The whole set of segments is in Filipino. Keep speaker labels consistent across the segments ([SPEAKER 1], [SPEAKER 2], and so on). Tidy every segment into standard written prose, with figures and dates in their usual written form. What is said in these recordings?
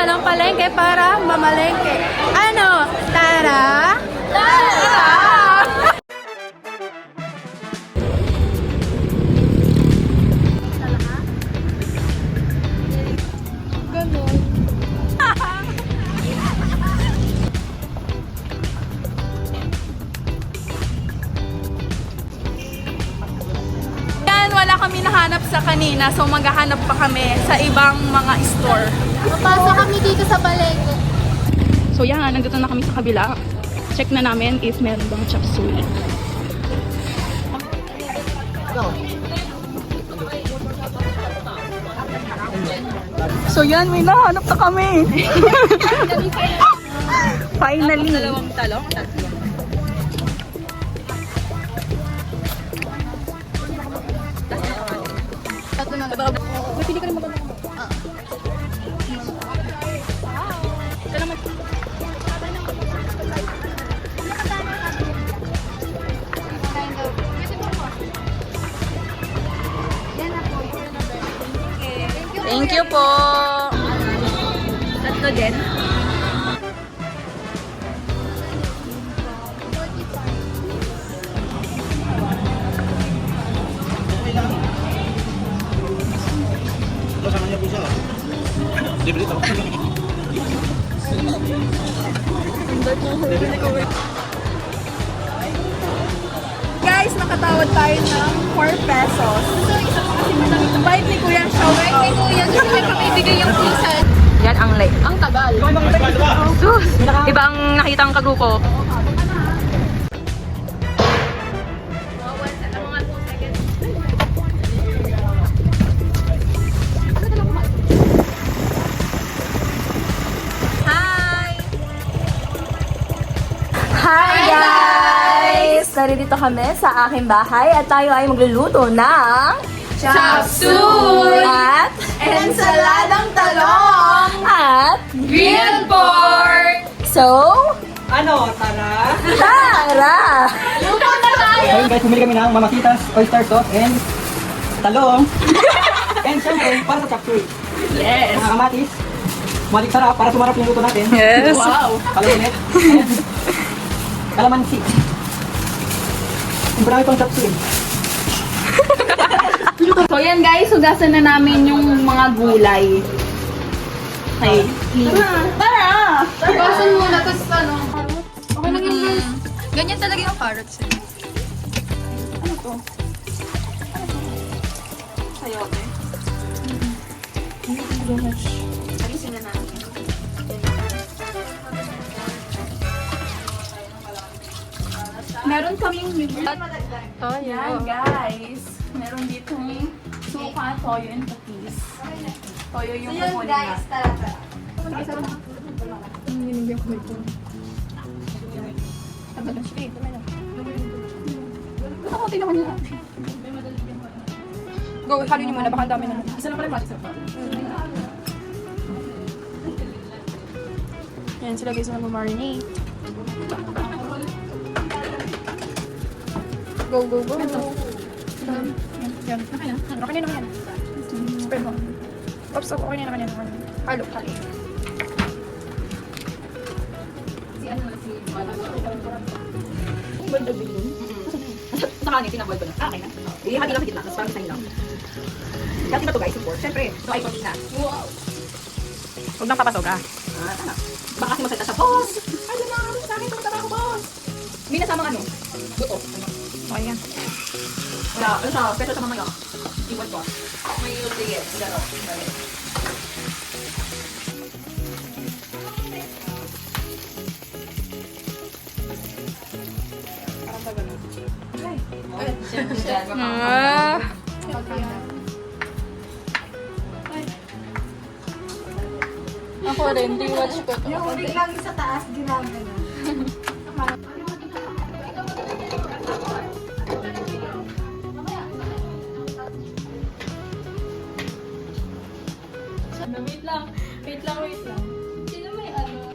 [SPEAKER 1] pumunta ng palengke para mamalengke. Ano? Tara! Tara! Wala kami nahanap sa kanina, so maghahanap pa kami sa ibang mga store.
[SPEAKER 2] Papasok kami dito sa palengke.
[SPEAKER 1] So yan, nandito na kami sa kabila. Check na namin if meron bang chop suey. So yan, may nahanap na kami. Finally. Dalawang talong, tatlo. Pili ka rin maganda. Thank you po. Tatlo din.
[SPEAKER 3] Libre ito.
[SPEAKER 1] Guys, nakatawad tayo ng 4 pesos. Bait ni Kuya siya.
[SPEAKER 2] Bait ni Kuya, gusto may pamibigay yung pusan.
[SPEAKER 1] Yan ang late.
[SPEAKER 2] Ang tagal.
[SPEAKER 1] Sus! Iba ang nakita ang kagrupo. Hi guys! Narito kami sa aking bahay at tayo ay magluluto ng
[SPEAKER 2] Chop suey!
[SPEAKER 1] At
[SPEAKER 2] Ensaladang talong!
[SPEAKER 1] At
[SPEAKER 2] Grilled pork!
[SPEAKER 1] So,
[SPEAKER 3] Ano? Tara!
[SPEAKER 1] tara!
[SPEAKER 2] Luto na tayo!
[SPEAKER 3] Ayun guys, bumili kami ng Mamasitas oyster sauce and talong. And syempre, para sa chop suey.
[SPEAKER 1] Yes!
[SPEAKER 3] Mga kamatis. Malik sarap para sumarap yung luto natin.
[SPEAKER 1] Yes!
[SPEAKER 3] Wow! Kalunet. And kalamansi. Ang marami pang chop suey.
[SPEAKER 1] So yan guys, hugasan na namin yung mga gulay. Okay. Tara!
[SPEAKER 2] Basan muna, tapos ano? Okay lang yung
[SPEAKER 1] Ganyan talaga yung carrots eh. Ano to? Sayote. Alisin na natin. Meron kaming yan guys. Meron ditong suka, toyo, and patis. Toyo yung kukunin na.
[SPEAKER 2] talaga.
[SPEAKER 1] Nakakunti naman yun. Go, halo niyo muna. Baka ang dami na. Isa lang pala yung isa pa. Yan sila guys na mag-marinate. Go, go, go. Yan. Okay na. Okay na naman yan. Spread mo. Oops, okay na naman yan. Halo, halo. Boiled na bilhin.
[SPEAKER 4] Saka niya, tinaboil ko na. Okay na. Ihati lang sa gitna, tapos parang isahin lang. Dati ba ito guys, support? Siyempre, ito ay pag na.
[SPEAKER 1] Wow. Huwag nang papasok ah.
[SPEAKER 4] Tama. Baka kasi magsalita siya, boss! Alam na, sa akin ito trabaho, boss! May nasamang ano? Buto.
[SPEAKER 1] Okay yan.
[SPEAKER 4] Wala, ano siya, special sa mamaya. Iwan ko. May uligit. Gano.
[SPEAKER 1] Ah. Ako rin, rewatch ko to.
[SPEAKER 2] Yung biglang sa taas, ginagano.
[SPEAKER 1] Wait lang. Wait lang, wait lang. Sino may ano?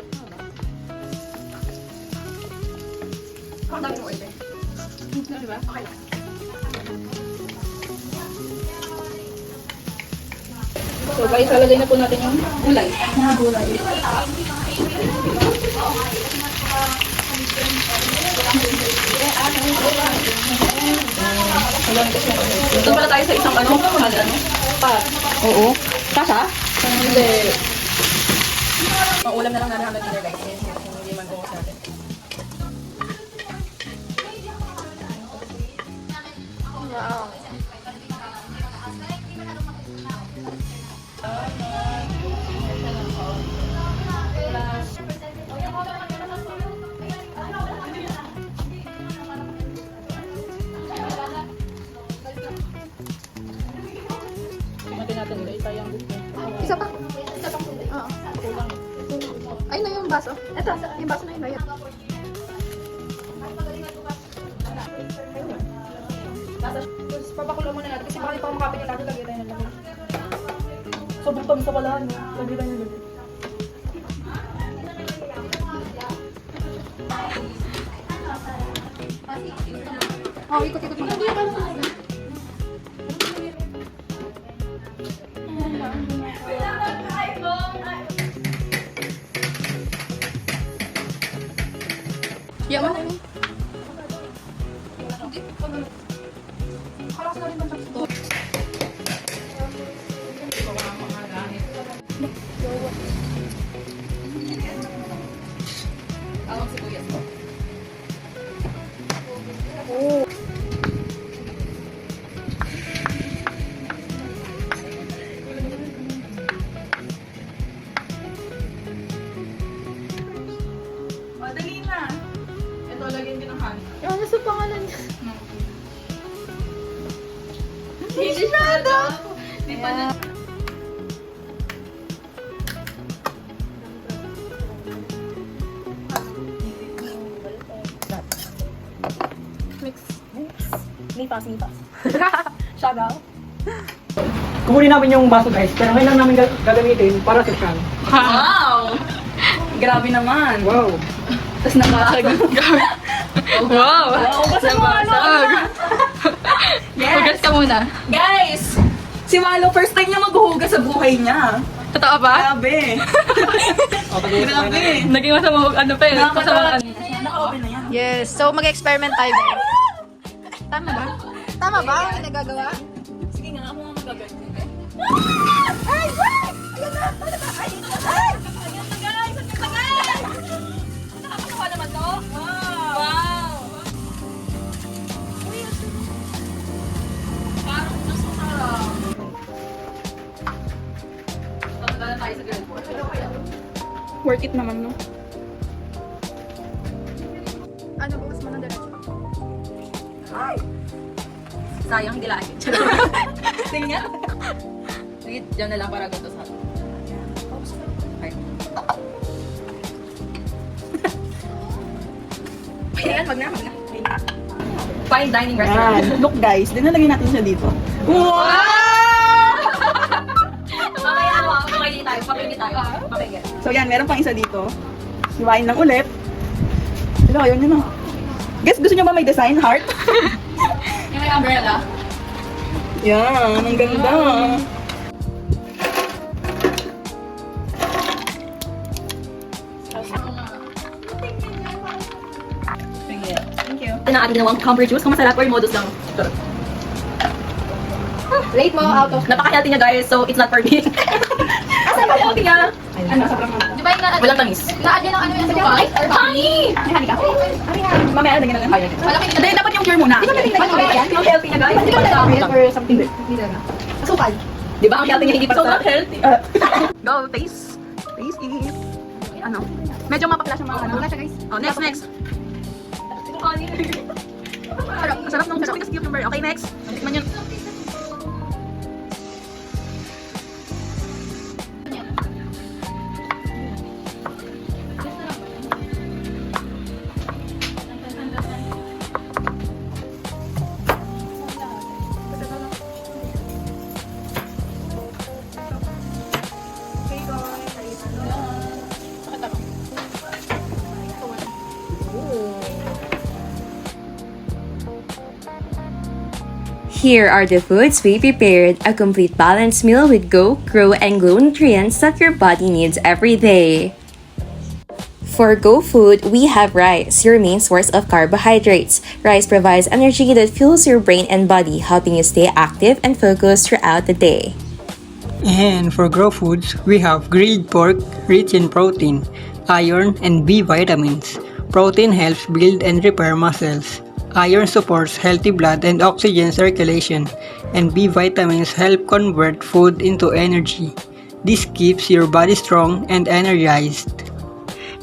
[SPEAKER 4] Ang dami mo order.
[SPEAKER 1] Diba?
[SPEAKER 4] Okay lang. So guys, lalagay na po natin yung gulay. Ito pala tayo sa isang pat.
[SPEAKER 3] Oo. Kasha?
[SPEAKER 4] Hindi. Ang ulam na lang namin hanggang dinner guys. Hindi man kung natin. Tingnan natin guys, sayang gusto.
[SPEAKER 1] Isa pa. Isa pa. Oo. Ay, na yung baso. Ito, yung baso na yun. Ayun.
[SPEAKER 4] Tapos papakulo muna natin kasi baka di pa makapit yung lahat. Lagay tayo ng lahat. Sabog kami sa kalahan niya. Lagay tayo ng lahat.
[SPEAKER 1] Oh, ikot-ikot mo. Yaman na yun.
[SPEAKER 4] Tawag si Kuya. Madali na. Ito, lagyan din ng honey.
[SPEAKER 1] Ano sa pangalan niya?
[SPEAKER 4] Hindi na daw. Di pa na. Nipas. Shout out.
[SPEAKER 3] Kukunin namin yung baso guys, pero ngayon lang namin gagamitin para sa can.
[SPEAKER 4] Wow! Grabe naman.
[SPEAKER 3] Wow!
[SPEAKER 4] Tapos nabasag.
[SPEAKER 1] Wow!
[SPEAKER 4] Wow, basta
[SPEAKER 1] Nabasag. Hugas ka muna.
[SPEAKER 4] Guys! Si Malo, first time niya maghuhugas sa buhay niya.
[SPEAKER 1] Totoo ba?
[SPEAKER 4] Grabe. Grabe.
[SPEAKER 1] Naging masama ano pa yun.
[SPEAKER 4] Naka-open na yan.
[SPEAKER 1] Yes, so mag-experiment tayo guys. Tama ba? Tama ba ang nagagawa?
[SPEAKER 4] Sige nga, ako nga magagawin.
[SPEAKER 1] Ay! Ayun na! Tama ba? Ay! Ay!
[SPEAKER 4] Ayan na guys! Ang ganda guys! Nakakatawa naman to. Wow! Parang gusto sarap. Tanda na tayo sa girl board.
[SPEAKER 1] Worth it naman, no? Ano ba? Mas mga diretso.
[SPEAKER 4] Sayang, hindi lagi. Tingnan. Sige, dyan na lang para ganito sa atin. Ay. Ayan, wag na. Fine dining restaurant.
[SPEAKER 5] Yan. Look guys, dinalagay natin siya dito.
[SPEAKER 4] Wow! Mamaya ano, papakili tayo. Papakili.
[SPEAKER 5] So yan, meron pang isa dito. Hiwain lang ulit. Hello, yun yun. Guys, gusto nyo ba may design heart?
[SPEAKER 4] Yung may umbrella.
[SPEAKER 5] Yan, ang ganda.
[SPEAKER 4] Thank you. Ito na ating ginawang cucumber juice. Kung masarap or modus lang.
[SPEAKER 1] Rate mo out of...
[SPEAKER 4] Napaka-healthy niya guys, so it's not for me. Asan ang healthy niya?
[SPEAKER 5] Ano, sobrang
[SPEAKER 1] Di ba yung
[SPEAKER 4] Walang tamis.
[SPEAKER 1] na-add yun ng ano yung sukay? Or
[SPEAKER 4] Honey!
[SPEAKER 5] May honey ka? Mamaya, lagyan na lang honey.
[SPEAKER 1] Malaki
[SPEAKER 5] Hindi, dapat yung pure muna.
[SPEAKER 1] Di ba may lagay yan?
[SPEAKER 4] Ang healthy niya guys.
[SPEAKER 1] Di ba
[SPEAKER 4] Hindi
[SPEAKER 1] lagay
[SPEAKER 4] pa
[SPEAKER 1] or something? Hindi na. Sukal.
[SPEAKER 4] Di ba ang healthy niya hindi pa
[SPEAKER 5] So
[SPEAKER 4] sa
[SPEAKER 5] not healthy. Go, taste. Taste, eat. Ano? Medyo mapakla siya mga ano.
[SPEAKER 1] Wala siya guys.
[SPEAKER 5] Oh, next.
[SPEAKER 1] Sarap.
[SPEAKER 5] Ang sarap nung cucumber. Okay, next. Tikman yun.
[SPEAKER 6] Here are the foods we prepared, a complete balanced meal with Go, Grow, and Glow nutrients that your body needs every day. For Go Food, we have rice, your main source of carbohydrates. Rice provides energy that fuels your brain and body, helping you stay active and focused throughout the day.
[SPEAKER 7] And for Grow Foods, we have grilled pork rich in protein, iron, and B vitamins. Protein helps build and repair muscles. Iron supports healthy blood and oxygen circulation, and B vitamins help convert food into energy. This keeps your body strong and energized.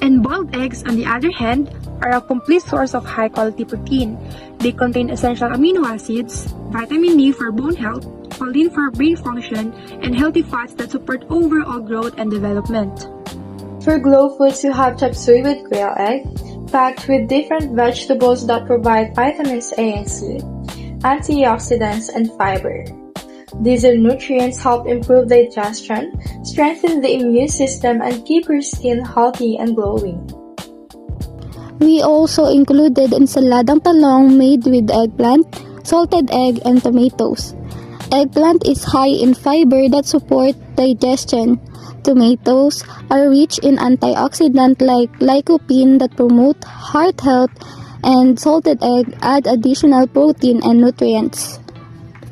[SPEAKER 4] And boiled eggs, on the other hand, are a complete source of high-quality protein. They contain essential amino acids, vitamin D for bone health, choline for brain function, and healthy fats that support overall growth and development.
[SPEAKER 8] For Glow Foods, you have chop suey with quail egg, packed with different vegetables that provide vitamins A and C, antioxidants, and fiber. These nutrients help improve digestion, strengthen the immune system, and keep your skin healthy and glowing.
[SPEAKER 9] We also included ensaladang talong made with eggplant, salted egg, and tomatoes. Eggplant is high in fiber that support digestion. Tomatoes are rich in antioxidants like lycopene that promote heart health, and salted egg add additional protein and nutrients.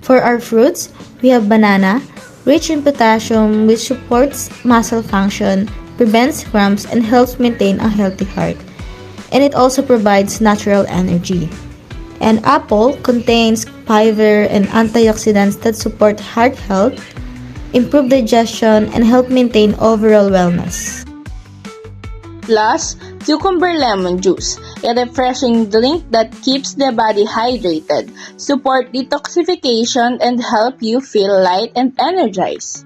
[SPEAKER 10] For our fruits, we have banana, rich in potassium which supports muscle function, prevents cramps, and helps maintain a healthy heart. And it also provides natural energy. And apple contains fiber and antioxidants that support heart health, improve digestion, and help maintain overall wellness.
[SPEAKER 5] Plus, cucumber lemon juice, a refreshing drink that keeps the body hydrated, support detoxification, and help you feel light and energized.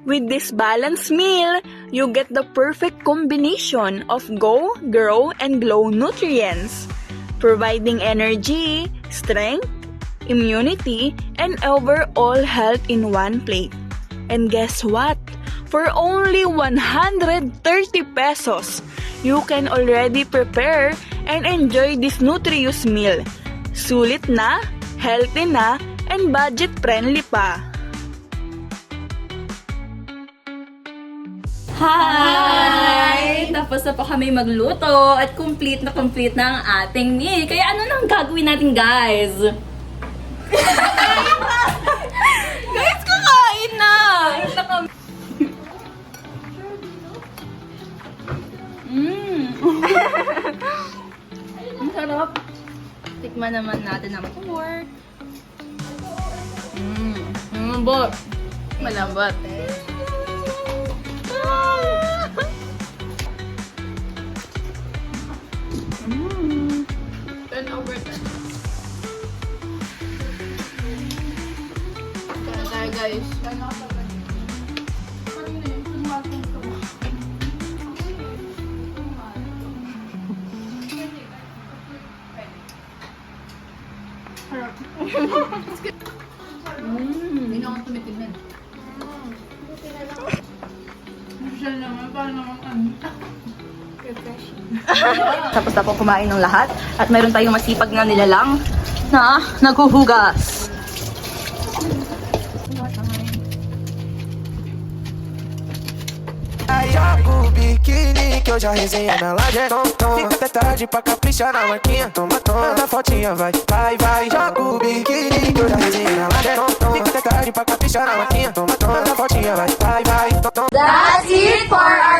[SPEAKER 11] With this balanced meal, you get the perfect combination of Go, Grow, and Glow nutrients, providing energy, strength, immunity, and overall health in one plate. And guess what? For only 130 pesos, you can already prepare and enjoy this nutritious meal. Sulit na, healthy na, and budget-friendly pa.
[SPEAKER 6] Hi! Tapos na po kami magluto at complete na ang ating meal. Kaya ano nang gagawin natin, guys? Guys, kakain na! Ang sarap. Tikman naman natin ang pork. Malambot. Malambot.
[SPEAKER 2] Hindi na ako tumitingin.
[SPEAKER 5] Tapos na po kumain ng lahat at mayroon tayong masipag na nilalang na naghuhugas.
[SPEAKER 12] Joga o biquíni que hoje a resenha na laje é tom. Fica até tarde pra caprichar na marquinha. Toma, toma, na fotinha, vai, vai, vai. Joga o biquíni que hoje a resenha na laje é tom. Fica até tarde pra caprichar na marquinha. Toma, toma, na fotinha, vai, vai, vai.
[SPEAKER 2] That's it for our